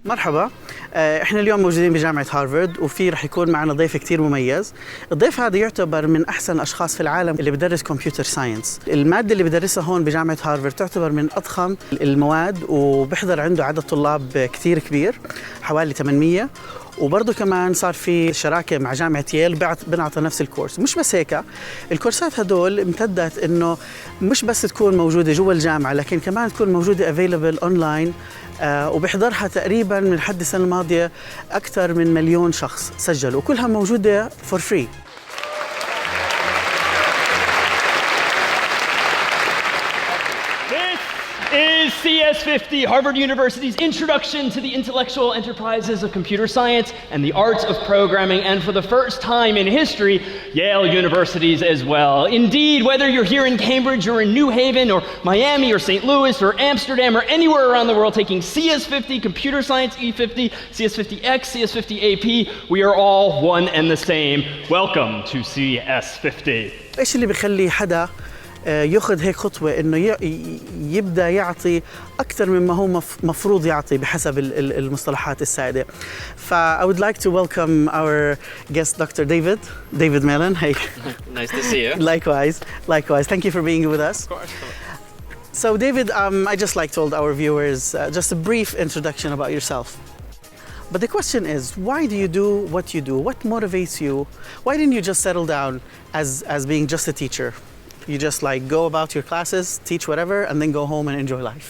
مرحبا. احنا اليوم موجودين بجامعة هارفرد وفي رح يكون معنا ضيف كتير مميز. الضيف هذا يعتبر من أحسن الأشخاص في العالم اللي بدرس كمبيوتر ساينس. المادة اللي بدرسها هون بجامعة هارفرد تعتبر من أضخم المواد وبحضر عنده عدد طلاب كتير كبير حوالي 800. وبرضه كمان صار في شراكة مع جامعة ييل بنعطي نفس الكورس. مش بس هيك، الكورسات هدول امتدت انه مش بس تكون موجودة جوا الجامعة لكن كمان تكون موجودة available اونلاين. وبحضرها تقريبا من حد السنة الماضية أكثر من 1,000,000 شخص سجلوا وكلها موجودة for free. Is CS50, Harvard University's introduction to the intellectual enterprises of computer science and the arts of programming, and for the first time in history, Yale University's as well. Indeed, whether you're here in Cambridge or in New Haven or Miami or St. Louis or Amsterdam or anywhere around the world taking CS50, Computer Science E50, CS50X, CS50AP, we are all one and the same. Welcome to CS50. إيش اللي بيخلي حدا ياخذ هيك خطوة إنه يبدأ يعطي أكثر مما هو مفروض يعطي بحسب المصطلحات السائدة. I would like to welcome our guest, Dr. David Malan. Hey. Nice to see you. Likewise. Thank you for being with us. Of course. So David, I just told our viewers just a brief introduction about yourself. But the question is, why do you do what you do? What motivates you? Why didn't you just settle down as being just a teacher? You just go about your classes, teach whatever, and then go home and enjoy life.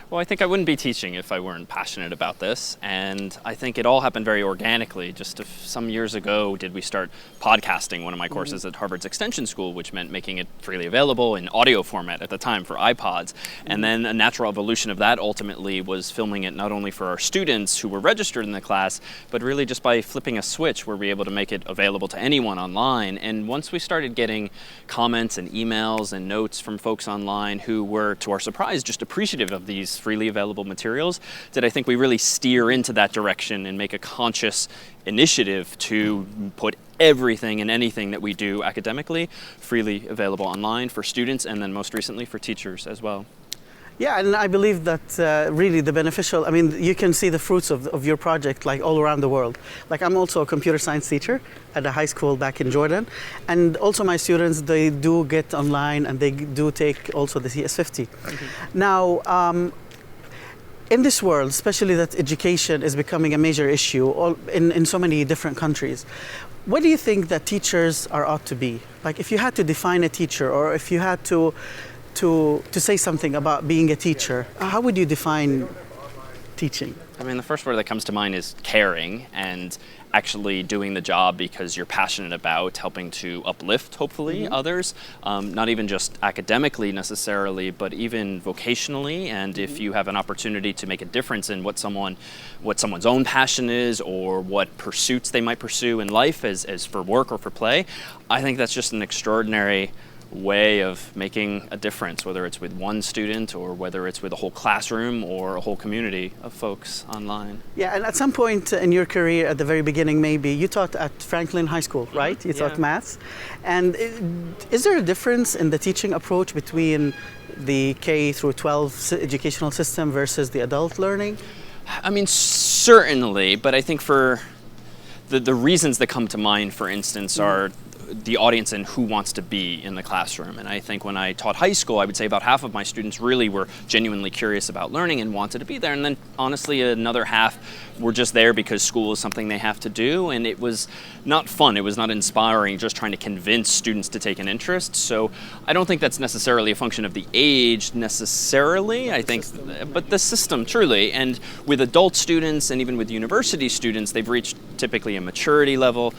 Well, I think I wouldn't be teaching if I weren't passionate about this, and I think it all happened very organically. Just some years ago did we start podcasting one of my courses at Harvard's Extension School, which meant making it freely available in audio format at the time for iPods. And then a natural evolution of that ultimately was filming it not only for our students who were registered in the class, but really just by flipping a switch were we able to make it available to anyone online. And once we started getting comments and emails and notes from folks online who were, to our surprise, just appreciative of these freely available materials, did I think we really steer into that direction and make a conscious initiative to put everything and anything that we do academically freely available online for students and then most recently for teachers as well. Yeah, and I believe that really the beneficial, you can see the fruits of your project all around the world. I'm also a computer science teacher at a high school back in Jordan. And also my students, they do get online and they do take also the CS50. Mm-hmm. Now, in this world, especially that education is becoming a major issue in so many different countries, what do you think that teachers ought to be? If you had to define a teacher, or if you had to say something about being a teacher, how would you define teaching? The first word that comes to mind is caring and actually doing the job because you're passionate about helping to uplift, hopefully, others, not even just academically necessarily, but even vocationally. And if you have an opportunity to make a difference in what someone's own passion is or what pursuits they might pursue in life as for work or for play, I think that's just an extraordinary way of making a difference, whether it's with one student or whether it's with a whole classroom or a whole community of folks online. Yeah, and at some point in your career, at the very beginning maybe, you taught at Franklin High School, right? You taught maths. And is there a difference in the teaching approach between the K through 12 educational system versus the adult learning? Certainly, but I think for the reasons that come to mind, for instance, are the audience and who wants to be in the classroom. And I think when I taught high school, I would say about half of my students really were genuinely curious about learning and wanted to be there. And then honestly, another half were just there because school is something they have to do. And it was not fun. It was not inspiring, just trying to convince students to take an interest. So I don't think that's necessarily a function of the age necessarily, I think, but the system truly. And with adult students and even with university students, they've reached typically a maturity level.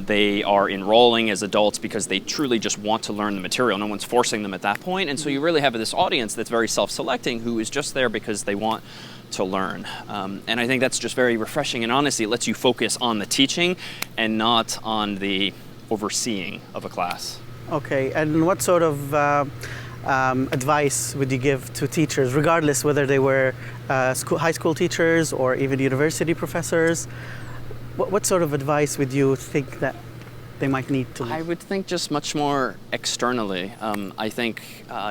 They are enrolling as adults because they truly just want to learn the material. No one's forcing them at that point. And so you really have this audience that's very self-selecting who is just there because they want to learn. And I think that's just very refreshing. And honestly, it lets you focus on the teaching and not on the overseeing of a class. Okay, and what sort of advice would you give to teachers, regardless whether they were high school teachers or even university professors? What sort of advice would you think that they might need to? I would think just much more externally. I think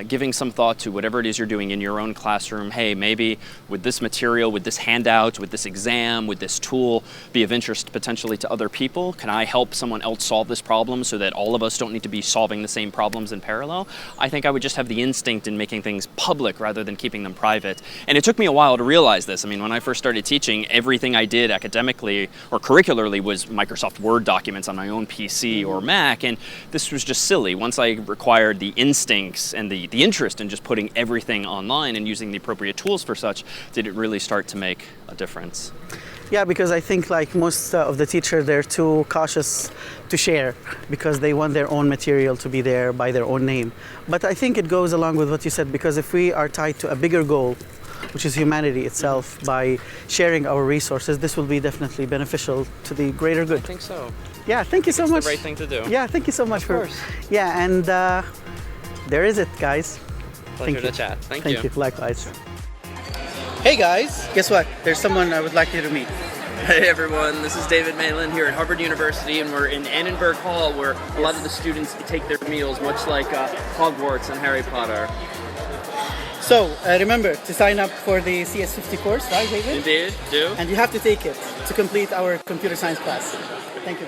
giving some thought to whatever it is you're doing in your own classroom. Hey, maybe with this material, with this handout, with this exam, with this tool, be of interest potentially to other people. Can I help someone else solve this problem so that all of us don't need to be solving the same problems in parallel? I think I would just have the instinct in making things public rather than keeping them private. And it took me a while to realize this. I mean, when I first started teaching, everything I did academically or curricularly was Microsoft Word documents on my own PC or Mac, and this was just silly. Once I required the instincts and the interest in just putting everything online and using the appropriate tools for such, did it really start to make a difference. Yeah, because I think like most of the teachers, they're too cautious to share because they want their own material to be there by their own name. But I think it goes along with what you said, because if we are tied to a bigger goal, which is humanity itself, by sharing our resources, this will be definitely beneficial to the greater good. I think so. Yeah, thank you so much. It's the right thing to do. Yeah, thank you so much. Of course. Yeah, and there is it, guys. Pleasure to chat. Thank you. Likewise. Hey guys, guess what? There's someone I would like you to meet. Hey everyone, this is David Malan here at Harvard University, and we're in Annenberg Hall where a lot of the students take their meals, much like Hogwarts and Harry Potter. So, remember to sign up for the CS50 course, right David? Indeed, do. And you have to take it to complete our computer science class. Thank you.